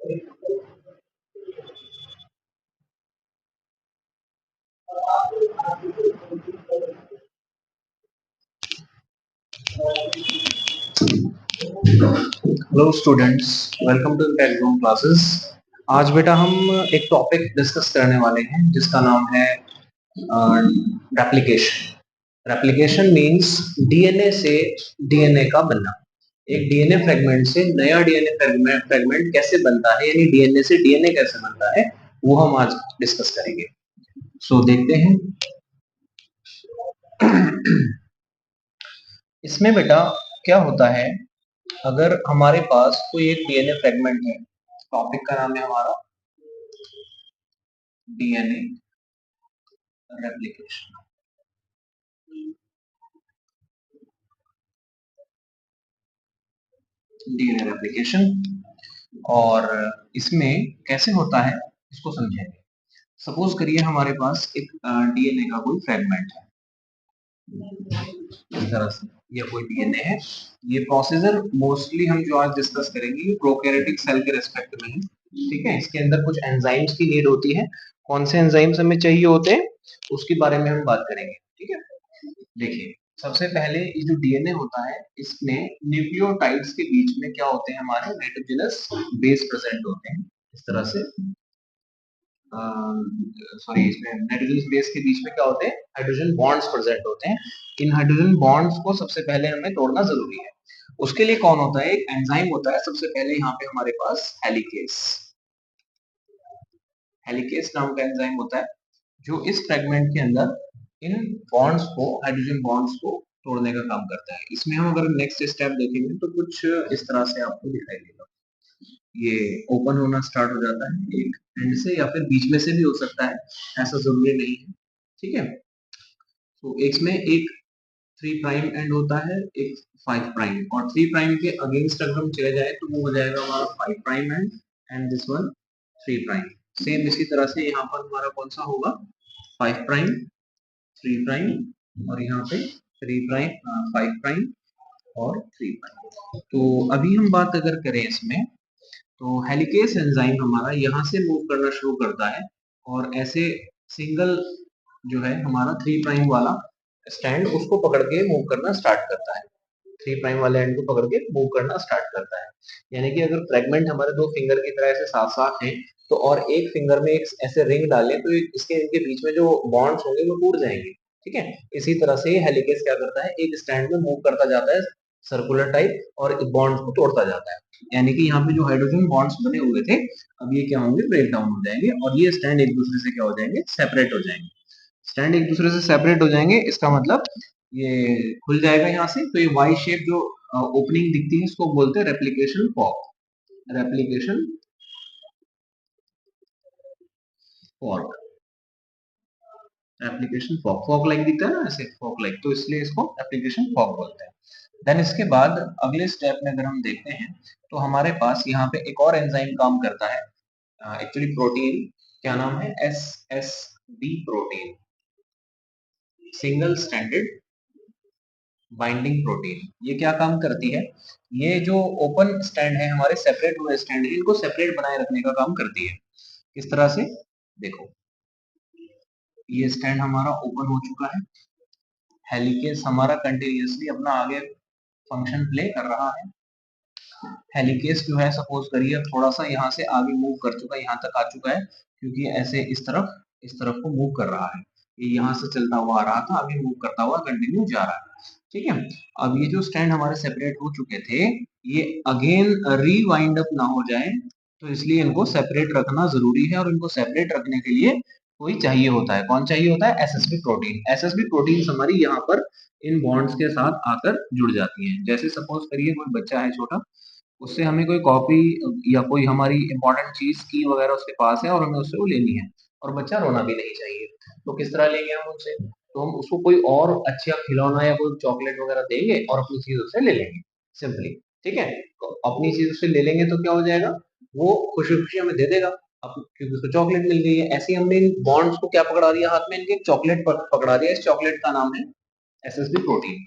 Hello students, welcome to Tech Zone classes. आज बेटा हम एक टॉपिक डिस्कस करने वाले हैं जिसका नाम है रेप्लिकेशन। रेप्लिकेशन मींस डीएनए से डीएनए का बनना। एक डीएनए फ्रेगमेंट से नया डीएनए फ्रेगमेंट कैसे बनता है, यानी डीएनए से डीएनए कैसे बनता है, वो हम आज डिस्कस करेंगे। सो देखते हैं। इसमें बेटा क्या होता है, अगर हमारे पास कोई एक डीएनए फ्रेगमेंट है, टॉपिक का नाम है हमारा डीएनए रेप्लिकेशन। डीएनए रेप्लिकेशन और इसमें कैसे होता है इसको समझेंगे। सपोज करिए हमारे पास एक डीएनए का कोई फ्रेगमेंट है, इस तरह से ये कोई डीएनए है। ये प्रोसीजर मोस्टली हम जो आज डिस्कस करेंगे ये प्रोकैरियोटिक सेल के रेस्पेक्ट में है। ठीक है, इसके अंदर कुछ एंजाइम्स की नीड होती है। कौन से एंजाइम्स हमें चाहिए होते हैं उसके बारे में हम बात करेंगे। ठीक है, देखिए सबसे पहले ये जो डीएनए होता है इसमें न्यूक्लियोटाइड्स के बीच में क्या होते हैं, हमारे नाइट्रोजनस बेस प्रेजेंट होते हैं इस तरह से। सॉरी, इसमें नाइट्रोजन बेस के बीच में क्या होते हैं, हाइड्रोजन बॉन्ड्स प्रेजेंट होते हैं। इन हाइड्रोजन बॉन्ड्स को सबसे पहले हमें तोड़ना जरूरी है। उसके लिए कौन होता है, एक एंजाइम होता है। सबसे पहले यहाँ पे हमारे पास हेलिकेस, हेलिकेस नाम का एंजाइम होता है जो इस फ्रेगमेंट के अंदर इन बॉन्ड्स को, हाइड्रोजन बॉन्ड्स को तोड़ने का काम करता है। इसमें हम अगर नेक्स्ट स्टेप देखेंगे तो कुछ इस तरह से आपको दिखाई देगा। ये ओपन होना स्टार्ट हो जाता है एक एंड से, या फिर बीच में से भी हो सकता है, ऐसा जरूरी नहीं है। ठीक है, तो इसमें एक 3 प्राइम एंड होता है, एक 5 प्राइम, और 3 प्राइम के अगेंस्ट अगर हम चले जाए तो वो हो जाएगा हमारा 5 prime and this one 3 prime. Same इसी तरह से यहाँ पर हमारा कौन सा होगा, 5 प्राइम, 3 प्राइम, और यहाँ पे 3 प्राइम, 5 प्राइम और 3 प्राइम। तो अभी हम बात अगर करें इसमें, तो हेलिकेस एंजाइम हमारा यहाँ से मूव करना शुरू करता है और ऐसे सिंगल जो है हमारा 3 प्राइम वाला स्टैंड उसको पकड़ के मूव करना स्टार्ट करता है। 3 प्राइम वाले एंड को पकड़ के मूव करना स्टार्ट करता है। यानी कि अगर फ्रेगमेंट हमारे दो फिंगर की तरह ऐसे साथ साथ हैं, तो और एक फिंगर में एक ऐसे रिंग डालें तो इसके इनके बीच में जो बॉन्ड्स होंगे वो टूट जाएंगे। ठीक है, इसी तरह से हेलिकेस क्या करता है, एक स्टैंड में मूव करता जाता है सर्कुलर टाइप और बॉन्ड्स को तोड़ता जाता है। यानी कि यहाँ पे जो हाइड्रोजन बॉन्ड्स बने हुए थे, अब ये क्या होंगे, ब्रेक डाउन हो जाएंगे और ये स्टैंड एक दूसरे से क्या हो जाएंगे, सेपरेट हो जाएंगे। स्टैंड एक दूसरे से सेपरेट हो जाएंगे, इसका मतलब ये खुल जाएगा यहाँ से। तो ये वाई शेप जो ओपनिंग दिखती है इसको बोलते हैं replication fork. Replication fork, application fork, fork like दिखता है ना ऐसे, फॉक लाइक, तो इसलिए इसको एप्लीकेशन फॉक बोलते हैं। देन इसके बाद अगले स्टेप में अगर हम देखते हैं तो हमारे पास यहाँ पे एक और एंजाइम काम करता है, एक्चुअली प्रोटीन, क्या नाम है, S S B protein, single standard binding protein. ये क्या काम करती है, ये जो ओपन स्टैंड है हमारे, सेपरेट हुए स्टैंड है, इनको सेपरेट बनाए रखने का काम करती है। किस तरह से, देखो ये स्टैंड हमारा ओपन हो चुका है, हेलिकेस हमारा कंटिन्यूअसली अपना आगे फंक्शन प्ले कर रहा है। हेलिकेस जो है सपोज करिए थोड़ा सा यहाँ से आगे मूव कर चुका है, यहाँ तक आ चुका है, क्योंकि ऐसे इस तरफ को मूव कर रहा है। ये यहाँ से चलता हुआ आ रहा था, अभी मूव करता हुआ कंटिन्यू जा रहा है। ठीक है, अब ये जो स्टैंड हमारे सेपरेट हो चुके थे, ये अगेन रीवाइंड अप ना हो जाए, तो इसलिए इनको सेपरेट रखना जरूरी है। और इनको सेपरेट रखने के लिए कोई चाहिए होता है, कौन चाहिए होता है, एसएसबी प्रोटीन। एसएसबी प्रोटीन हमारी यहाँ पर इन बॉन्ड्स के साथ आकर जुड़ जाती हैं। जैसे सपोज करिए कोई बच्चा है छोटा, उससे हमें कोई कॉपी या कोई हमारी इंपॉर्टेंट चीज की वगैरह उसके पास है और हमें उससे वो लेनी है, और बच्चा रोना भी नहीं चाहिए, तो किस तरह लेंगे हम उनसे, तो हम उसको कोई और अच्छा खिलौना या कोई चॉकलेट वगैरह देंगे और अपनी चीज उससे ले लेंगे, सिंपली। ठीक है, तो अपनी चीज उससे ले लेंगे तो क्या हो जाएगा, वो खुशी खुशी हमें दे देगा, क्योंकि उसको चॉकलेट मिल गई है। ऐसे ही हमने इन बॉन्ड्स को क्या पकड़ा दिया हाथ में, इनके चॉकलेट पकड़ा दिया, इस चॉकलेट का नाम है एसएसबी प्रोटीन।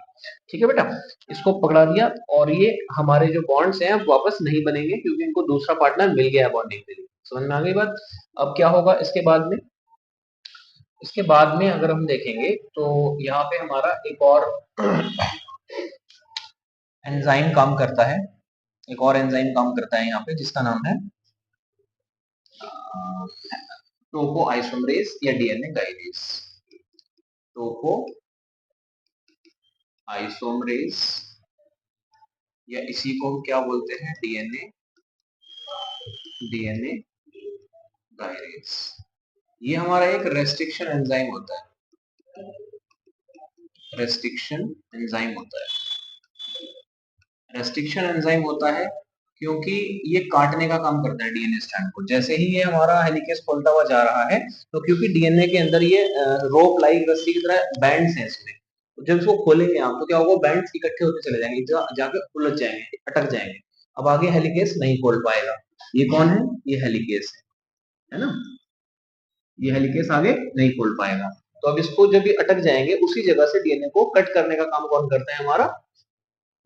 ठीक है बेटा, इसको पकड़ा दिया और ये हमारे जो बॉन्ड्स हैं अब वापस नहीं बनेंगे क्योंकि इनको दूसरा पार्टनर मिल गया है बॉन्डिंग के लिए। समझ में आ गई बात? अब क्या होगा इसके बाद में? इसके बाद में अगर हम देखेंगे तो यहाँ पे हमारा एक और एंजाइम काम करता है, एक और एंजाइम काम करता है यहाँ पे जिसका नाम है टोको आइसोमरेज या डीएनए गाइडेज। टोको आइसोमरेज या इसी को हम क्या बोलते हैं? डीएनए गाइडेज। ये हमारा एक रेस्ट्रिक्शन एंजाइम होता है, रेस्ट्रिक्शन एंजाइम होता है। रेस्ट्रिक्शन एंजाइम होता है क्योंकि ये काटने का काम करता है डीएनए स्ट्रैंड को। जैसे ही ये हमारा हेलिकेज खोलता हुआ जा रहा है तो क्योंकि डीएनए के अंदर ये रोप लाइक रस्सी की तरह बैंड्स हैं इसमें, तो जब इसको खोलेंगे आप तो क्या होगा? बैंड्स इकट्ठे होते चले जाएंगे, जाके उलझ जाएंगे, अटक जाएंगे। अब आगे हेलिकेज नहीं खोल पाएगा। ये कौन है? ये हेलिकेज है ना? ये हेलिकेज आगे नहीं खोल पाएगा। तो अब इसको जब ये अटक जाएंगे उसी जगह से डीएनए को कट करने का काम कौन करता है? हमारा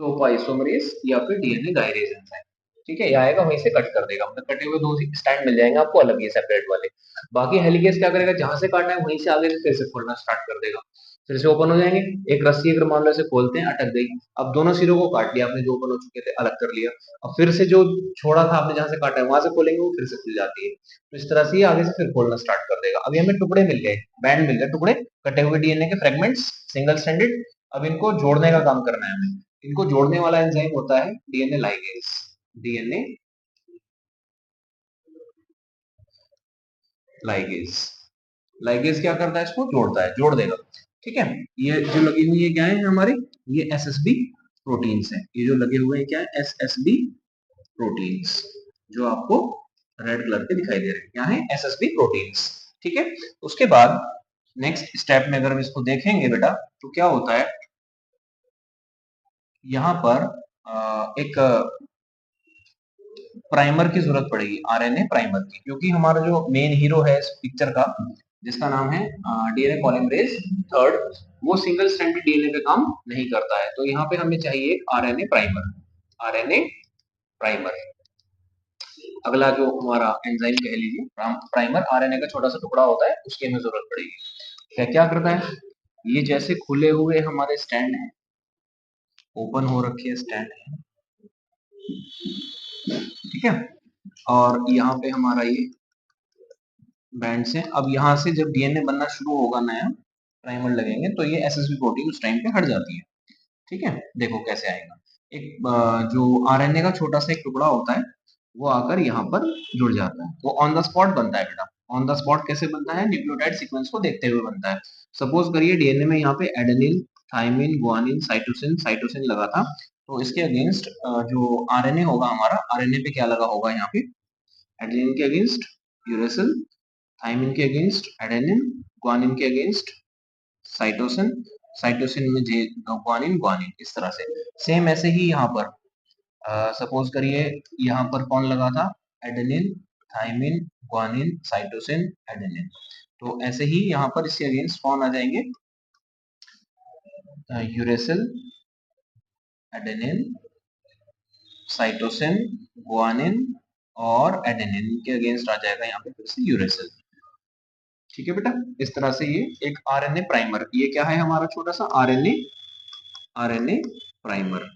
टोपोआइसोमरेज या फिर डीएनए गायरेज एंजाइम। ठीक है, ये आएगा वहीं से कट कर देगा, मतलब कटे हुए दो स्टैंड मिल जाएंगे आपको अलग, ये सेपरेट वाले। बाकी हेलिकेज क्या करेगा? जहां से काटना है वहीं से आगे से फिर से खोलना स्टार्ट कर देगा, फिर से ओपन हो जाएंगे। एक रस्सी अगर मान लो ऐसे खोलते हैं, अटक गई, अब दोनों सिरों को काट लिया आपने जो ओपन हो चुके थे, अलग कर लिया। अब फिर से जो छोड़ा था आपने, जहां से काटा है वहां से खोलेंगे, वो फिर से खुल जाती है। तो इस तरह से ये आगे से फिर खोलना स्टार्ट कर देगा। अभी हमें टुकड़े मिल गए, बैंड मिल गए, टुकड़े कटे हुए डीएनए के फ्रेगमेंट्स, सिंगल स्टैंडर्ड। अब इनको जोड़ने का काम करना है हमें। इनको जोड़ने वाला एंजाइम होता है DNA ligase. DNA ligase. Ligase क्या करता है? इसको जोड़ता है, जोड़ देगा। ठीक है, ये जो लगी हुई है क्या है हमारी? ये एसएसबी प्रोटीन्स है। ये जो लगे हुए हैं क्या है? एसएसबी प्रोटीन्स, जो आपको रेड कलर के दिखाई दे रहे हैं, क्या है? SSB proteins. ठीक है, उसके बाद नेक्स्ट स्टेप में अगर हम इसको देखेंगे बेटा तो क्या होता है यहाँ पर एक प्राइमर की जरूरत पड़ेगी, आरएनए प्राइमर की, क्योंकि हमारा जो मेन हीरो है इस पिक्चर का, जिसका नाम है डीएनए पॉलीमरेज थर्ड, वो सिंगल स्ट्रैंडेड डीएनए पे काम नहीं करता है। तो यहाँ पे हमें चाहिए आरएनए प्राइमर। आरएनए प्राइमर अगला जो हमारा एंजाइम कह लीजिए, प्राइमर आरएनए का छोटा सा टुकड़ा होता है, उसकी हमें जरूरत पड़ेगी। क्या क्या करता है ये? जैसे खुले हुए हमारे स्टैंड है, ओपन हो रखे स्टैंड है, ठीक है, और यहाँ पे हमारा ये बैंड्स हैं। अब यहाँ से जब डीएनए बनना शुरू होगा, नया प्राइमर लगेंगे, तो ये एसएसबी प्रोटीन उस टाइम पे हट जाती है। ठीक है, देखो कैसे आएगा। एक जो आरएनए का छोटा सा एक टुकड़ा होता है, वो आकर यहाँ पर जुड़ जाता है, वो ऑन द स्पॉट बनता है बेटा। ऑन द स्पॉट कैसे बनता है? न्यूक्लियोटाइड सीक्वेंस को देखते हुए बनता है। सपोज करिए डीएनए में यहाँ पे adenine, thymine, guanine, cytosine, cytosine लगा था, तो इसके अगेंस्ट जो आरएनए होगा हमारा, आरएनए पे क्या लगा होगा? यहाँ पे एडेनिन के अगेंस्ट यूरेसिल, थाइमिन के अगेंस्ट एडेनिन, ग्वानिन के अगेंस्ट साइटोसिन, साइटोसिन में ग्वानिन, ग्वानिन, इस तरह से। सेम ऐसे ही यहाँ पर सपोज करिए यहाँ पर कौन लगा था? Adenine, thymine, guanine, cytosine, adenine. तो ऐसे ही यहाँ पर इसके अगेंस्ट कौन आ जाएंगे? यूरेसिल, एडेनिन, साइटोसिन, ग्वानिन और एडेनिन के अगेंस्ट आ जाएगा यहाँ पे फिर से यूरेसिल। ठीक है बेटा, इस तरह से ये एक आरएनए प्राइमर, ये क्या है हमारा? छोटा सा आरएनए, आरएनए प्राइमर,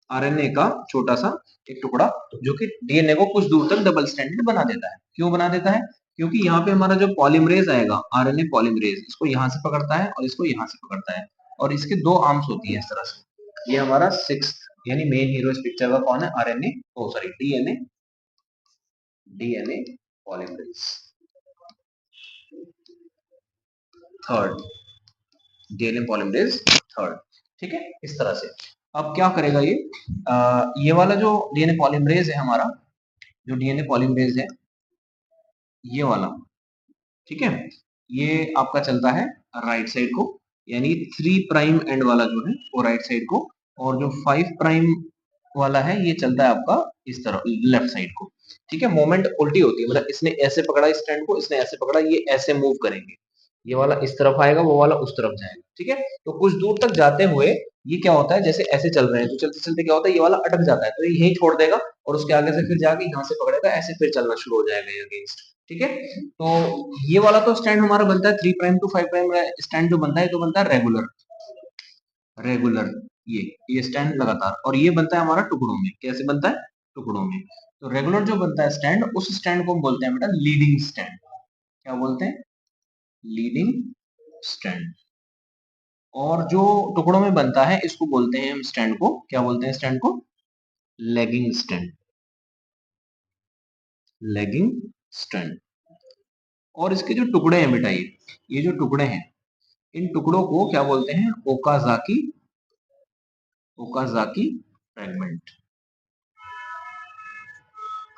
आरएनए का छोटा सा एक टुकड़ा जो कि डीएनए को कुछ दूर तक डबल स्टैंडर्ड बना देता है। क्यों बना देता है? क्योंकि यहाँ पे हमारा जो पॉलीमरेज आएगा, आरएनए पॉलीमरेज, इसको यहाँ से पकड़ता है और इसको यहाँ से पकड़ता है, और इसके दो आर्म्स होती है इस तरह से। ये हमारा सिक्स्थ यानी मेन हीरो इस पिक्चर का कौन है? RNA, oh sorry, DNA, DNA polymerase third, DNA polymerase third. ठीक है, इस तरह से। अब क्या करेगा ये वाला जो डीएनए पॉलीमरेज है हमारा, जो डीएनए पॉलीमरेज है ये वाला, ठीक है, ये आपका चलता है राइट साइड को, यानी 3 प्राइम एंड वाला जो है वो राइट साइड को, और जो 5 प्राइम वाला है ये चलता है आपका इस तरह लेफ्ट साइड को। ठीक है, मोमेंट उल्टी होती है, मतलब इसने ऐसे पकड़ा स्टैंड को, इसने ऐसे पकड़ा, ये ऐसे मूव करेंगे। ये वाला इस तरफ आएगा, वो वाला उस तरफ जाएगा, ठीक है। तो कुछ दूर तक जाते हुए ये क्या होता है, जैसे ऐसे चल रहे हैं तो चलते चलते क्या होता है, ये वाला अटक जाता है, तो ये यहीं छोड़ देगा और उसके आगे से फिर जाके यहाँ से पकड़ेगा, ऐसे फिर चलना शुरू हो जाएगा ये अगेंस्ट, ठीक है। तो ये वाला तो स्टैंड हमारा बनता है 3 प्राइम टू 5 प्राइम स्टैंड जो बनता है तो बनता है रेगुलर, रेगुलर ये स्टैंड लगातार, और ये बनता है हमारा टुकड़ों में। कैसे बनता है, टुकड़ों में। तो रेगुलर जो बनता है स्टैंड, उस स्टैंड को हम बोलते हैं बेटा लीडिंग स्टैंड। क्या बोलते हैं, लीडिंग स्टैंड। और जो टुकड़ों में बनता है इसको बोलते हैं हम स्टैंड को, क्या बोलते हैं स्टैंड को, लेगिंग स्टैंड, लेगिंग स्टैंड। और इसके जो टुकड़े हैं बेटा, ये जो टुकड़े हैं, इन टुकड़ों को क्या बोलते हैं, Okazaki, Okazaki fragment,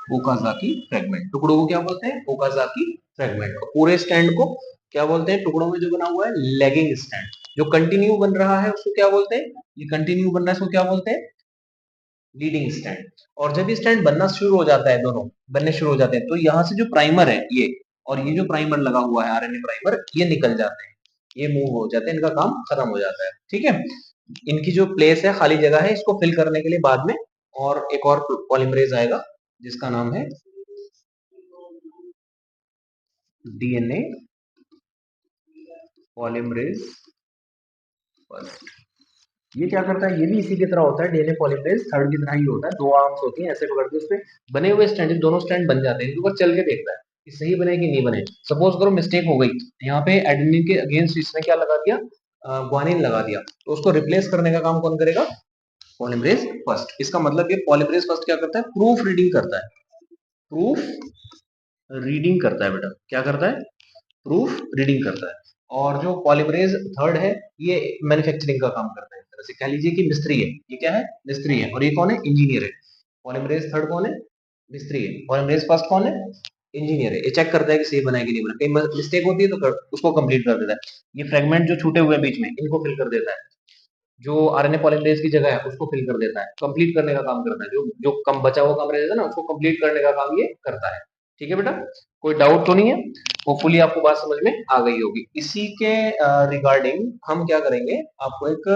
Okazaki fragment. टुकड़ों को क्या बोलते हैं, ओकाजाकी फ्रेगमेंट। और पूरे स्टैंड को क्या बोलते हैं, टुकड़ों में जो बना हुआ है लेगिंग स्टैंड। जो कंटिन्यू बन रहा है उसको क्या बोलते हैं, ये कंटिन्यू बन रहा है इसको क्या बोलते हैं, लीडिंग स्टैंड। और जब ये स्टैंड बनना शुरू हो जाता है, दोनों बनने शुरू हो जाते हैं, तो यहाँ से जो प्राइमर है ये, और ये जो प्राइमर लगा हुआ है आरएनए प्राइमर, ये निकल जाते हैं, ये मूव हो जाते हैं, इनका काम खत्म हो जाता है, ठीक है। इनकी जो प्लेस है, खाली जगह है, इसको फिल करने के लिए बाद में और एक और पॉलीमरेज आएगा जिसका नाम है डीएनए पॉलीमरेज फर्स्ट। ये क्या करता है, ये भी इसी की तरह होता है, डीएनए पॉलीमरेज थर्ड की तरह ही होता है। दो आर्म्स होती हैं, ऐसे पकड़ के उस पे बने हुए स्टैंड, दोनों स्टैंड बन जाते हैं, इनके ऊपर चल के देखता है कि सही बने कि नहीं बने। सपोज करो मिस्टेक हो गई, यहाँ पे एडेनिन के अगेंस्ट इसने क्या लगा दिया, ग्वानिन लगा दिया, तो उसको रिप्लेस करने का काम कौन करेगा, पॉलीमरेज फर्स्ट। इसका मतलब ये पॉलीमरेज फर्स्ट क्या करता है, प्रूफ रीडिंग करता है, प्रूफ रीडिंग करता है बेटा, क्या करता है, प्रूफ रीडिंग करता है। और जो पॉलीमरेज थर्ड है, ये मैन्युफैक्चरिंग का काम करता है, एक तरह से कह लीजिए कि मिस्त्री है, ये क्या है, मिस्त्री है। और ये कौन है, इंजीनियर है। पॉलीमरेज थर्ड कौन है, मिस्त्री है। पॉलीमरेज फर्स्ट कौन है, इंजीनियर है। ये चेक करता है कि सही बना है कि नहीं बना, कहीं मिस्टेक होती है तो उसको कंप्लीट कर देता है। ये फ्रेगमेंट जो छूटे हुए हैं बीच में, इनको फिल कर देता है। जो आरएनए पॉलीमरेज की जगह है उसको फिल कर देता है, कंप्लीट करने का काम करता है। जो जो कम बचा हुआ काम रहता है ना, उसको कंप्लीट करने का काम ये करता है, ठीक है बेटा। कोई डाउट तो नहीं है, होपफुली आपको बात समझ में आ गई होगी। इसी के रिगार्डिंग हम क्या करेंगे, आपको एक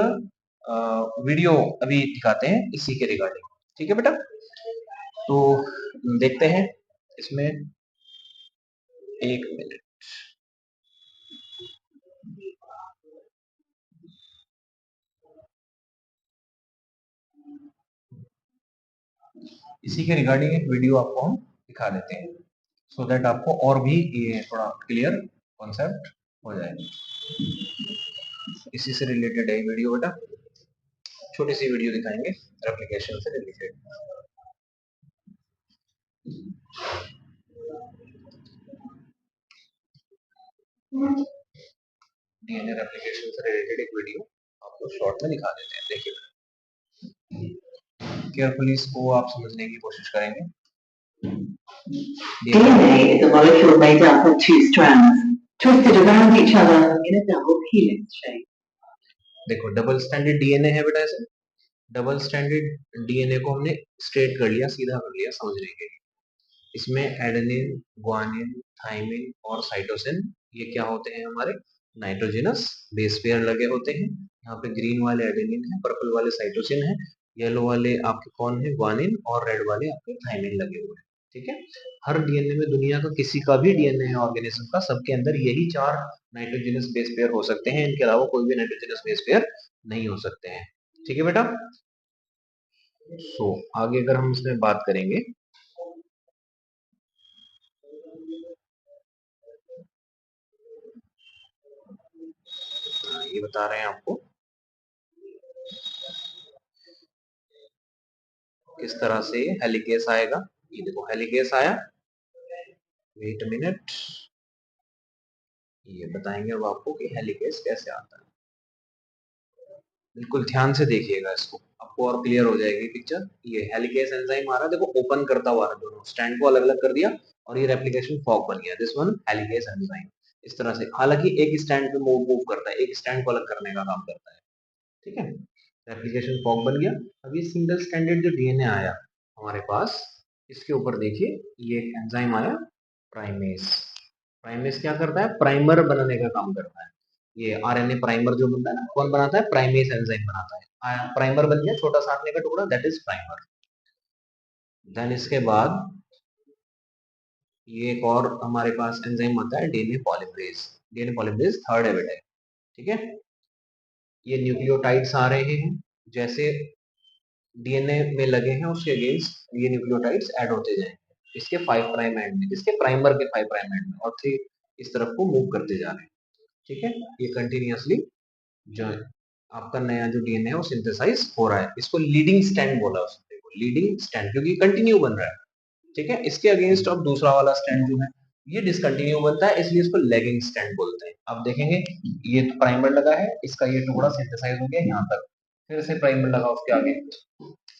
वीडियो अभी दिखाते हैं इसी के रिगार्डिंग, ठीक है बेटा। तो देखते हैं इसमें, एक मिनट। इसी के रिगार्डिंग एक वीडियो आपको हम दिखा देते हैं, सो दैट आपको और भी ये थोड़ा क्लियर कॉन्सेप्ट हो जाए। इसी से रिलेटेड है वीडियो बेटा, छोटी सी वीडियो दिखाएंगे रेप्लिकेशन से रिलेटेड। डीएनए रेप्लिकेशन से रिलेटेड एक वीडियो आपको शॉर्ट में दिखा देते हैं, देखिए केयरफुली इसको आप समझने की कोशिश करेंगे। DNA is a molecule made up of two strands, twisted around each other in a double helix shape. देखो डबल स्टैंडर्ड डीएनए है बेटा, ऐसे डबल स्टैंडर्ड डीएनए को हमने स्ट्रेट कर लिया, सीधा कर लिया समझने के लिए। इसमें एडेनिन, ग्वानिन, थाइमिन और साइटोसिन, ये क्या होते हैं, हमारे नाइट्रोजनस बेस पेयर लगे होते हैं। यहाँ पे ग्रीन वाले एडेनिन है, पर्पल वाले साइटोसिन है, येलो वाले आपके कौन है, ग्वानिन, और रेड वाले आपके थाइमिन लगे हुए हैं, ठीक है। हर डीएनए में, दुनिया का किसी का भी डीएनए है ऑर्गेनिज्म का, सबके अंदर यही चार नाइट्रोजनस बेस पेयर हो सकते हैं, इनके अलावा कोई भी नाइट्रोजनस बेस पेयर नहीं हो सकते हैं, ठीक है बेटा। आगे अगर हम इसमें बात करेंगे, ये बता रहे हैं आपको किस तरह से हेलिकेस आएगा। ये देखो हेलिकेस आया, वेट मिनट, ये बताएंगे अब आपको कि हेलिकेस कैसे आता है। बिल्कुल ध्यान से देखिएगा इसको, आपको और क्लियर हो जाएगी पिक्चर। ये हेलिकेस एंजाइम आ रहा है, देखो ओपन करता हुआ है, दोनों स्टैंड को अलग अलग कर दिया और ये रेप्लिकेशन फॉर्क बन गया, दिस वन हेलिकेस एंजाइम। इस तरह से, हालांकि एक स्टैंड पे मूव करता है, एक स्टैंड को अलग करने का काम करता है, ठीक है। रेप्लिकेशन फॉर्क बन गया। अब ये सिंगल स्टैंडर्ड जो डीएनए आया हमारे पास, इसके ऊपर देखिए ये एक एंजाइम आया प्राइमेस, प्राइमेस क्या करता है? प्राइमर बनाने का काम करता है। ये आरएनए प्राइमर जो बनता है ना, कौन बनाता है? प्राइमेस एंजाइम बनाता है। प्राइमर बन गया छोटा सा आरएनए का टुकड़ा, दैट इज प्राइमर। देन इसके बाद ये एक और हमारे पास एंजाइम आता है, DNA polymerase. DNA polymerase third habit है, ठीक है। ये न्यूक्लियोटाइड्स आ रहे हैं, जैसे डीएनए में लगे हैं उसके अगेंस्ट ये न्यूक्लियोटाइड्स ऐड होते जाएंगे इसके 5 प्राइम एंड में, इसके प्राइमर के 5 प्राइम एंड में, और फिर इस तरफ को मूव करते जा रहे हैं, ठीक है। ये कंटिन्यूअसली जो आपका नया जो डीएनए है वो सिंथेसाइज हो रहा है। इसको लीडिंग स्ट्रैंड बोला उसने, लीडिंग स्ट्रैंड, क्योंकि कंटिन्यू बन रहा है, ठीक है। इसके अगेंस्ट अब दूसरा वाला स्ट्रैंड जो है ये डिसकंटिन्यू बनता है, इसलिए इसको लैगिंग स्ट्रैंड बोलते हैं। अब देखेंगे ये तो प्राइमर लगा है, इसका ये टुकड़ा सिंथेसाइज हो गया यहाँ तक, फिर से प्राइमर लगा उसके आगे,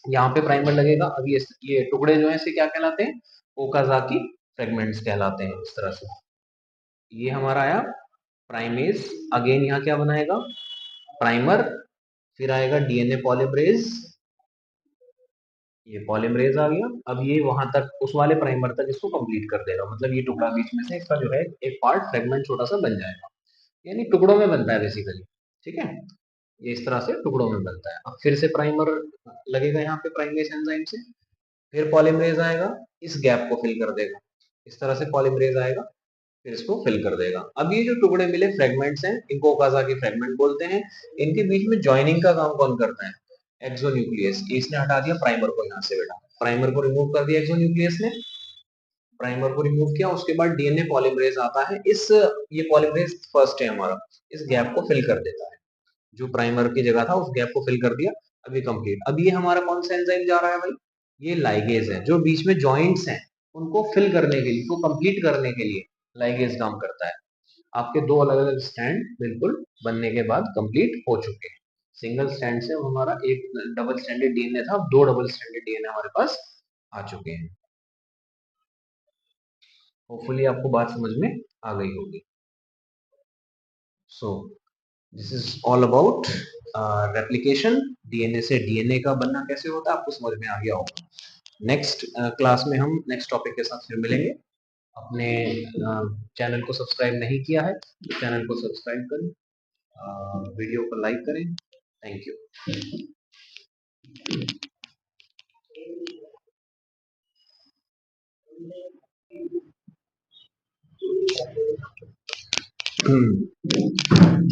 यहाँ पे प्राइमर लगेगा। अब ये टुकड़े जो है इसे क्या कहलाते हैं? ओकाजाकी फ्रेगमेंट्स कहलाते हैं। इस तरह से ये हमारा आया प्राइमेज, अगेन यहाँ क्या बनाएगा? प्राइमर, फिर आएगा डीएनए पॉलीमरेज, ये पॉलीमरेज आ गया। अब ये वहां तक उस वाले प्राइमर तक इसको कंप्लीट कर देगा, मतलब ये टुकड़ा बीच में से इसका जो है एक पार्ट फ्रेगमेंट छोटा सा बन जाएगा, यानी टुकड़ों में बनता है बेसिकली, ठीक है। ये इस तरह से टुकड़ों में बनता है। अब फिर से प्राइमर लगेगा यहाँ पे प्राइमेज एंजाइम से, फिर पॉलीमरेज आएगा, इस गैप को फिल कर देगा। इस तरह से पॉलीमरेज आएगा, फिर इसको फिल कर देगा। अब ये जो टुकड़े मिले फ्रेगमेंट्स हैं, इनको ओकाजाकी फ्रेगमेंट बोलते हैं। इनके बीच में ज्वाइनिंग का काम कौन करता है? एक्सोन्यूक्लियस। इसने हटा दिया प्राइमर को यहाँ से, बेटा प्राइमर को रिमूव कर दिया एक्सोन्यूक्लियस ने, प्राइमर को रिमूव किया, उसके बाद डीएनए पॉलीमरेज आता है। ये पॉलीमरेज फर्स्ट है हमारा, इस गैप को फिल कर देता है, जो प्राइमर की जगह था उस गैप को फिल कर दिया। अब ये कंप्लीट। अब ये हमारा कौन सा एंजाइम जा रहा है भाई? ये लाइगेज है, जो बीच में जॉइंट्स हैं उनको फिल करने के लिए, उनको कंप्लीट करने के लिए लाइगेज काम करता है। आपके दो अलग अलग स्टैंड बिल्कुल बनने के बाद कंप्लीट हो चुके हैं। सिंगल स्टैंड से हमारा एक डबल स्टैंडर्ड डीएनए था, अब दो डबल स्टैंडर्ड डीएनए हमारे पास आ चुके हैं। होपफुली आपको बात समझ में आ गई होगी। So this is all about replication. DNA से डीएनए का बनना कैसे होता है आपको समझ में आ गया होगा। नेक्स्ट क्लास में हम नेक्स्ट टॉपिक के साथ फिर मिलेंगे। अपने चैनल को सब्सक्राइब नहीं किया है तो चैनल को सब्सक्राइब करें, वीडियो को लाइक करें। Thank you.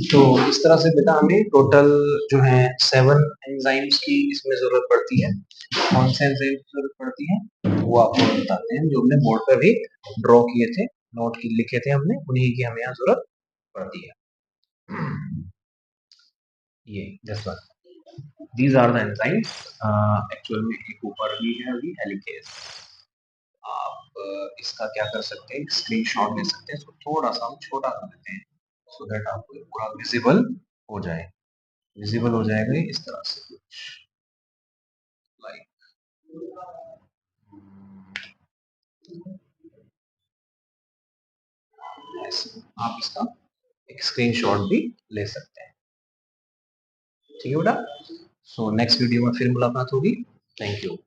तो इस तरह से बेटा हमें टोटल जो है 7 एंजाइम्स की इसमें जरूरत पड़ती है। कौन से एंजाइम की जरूरत पड़ती है वो आपको बताते हैं, जो हमने बोर्ड पर भी ड्रॉ किए थे, नोट की लिखे थे हमने, उन्हीं की हमें यहाँ जरूरत पड़ती है। ये this one, these are the enzymes. Actual में एक ऊपर भी है अभी, हेलिकेस। आप इसका क्या कर सकते हैं, स्क्रीनशॉट ले सकते हैं, इसको थोड़ा सा हम छोटा कर देते हैं सो दैट आपको पूरा विजिबल हो जाए। विजिबल हो जाएगा इस तरह से कुछ लाइक ऐसे। आप इसका एक स्क्रीनशॉट भी ले सकते हैं, ठीक है बेटा। सो नेक्स्ट वीडियो में फिर मुलाकात होगी। Thank you.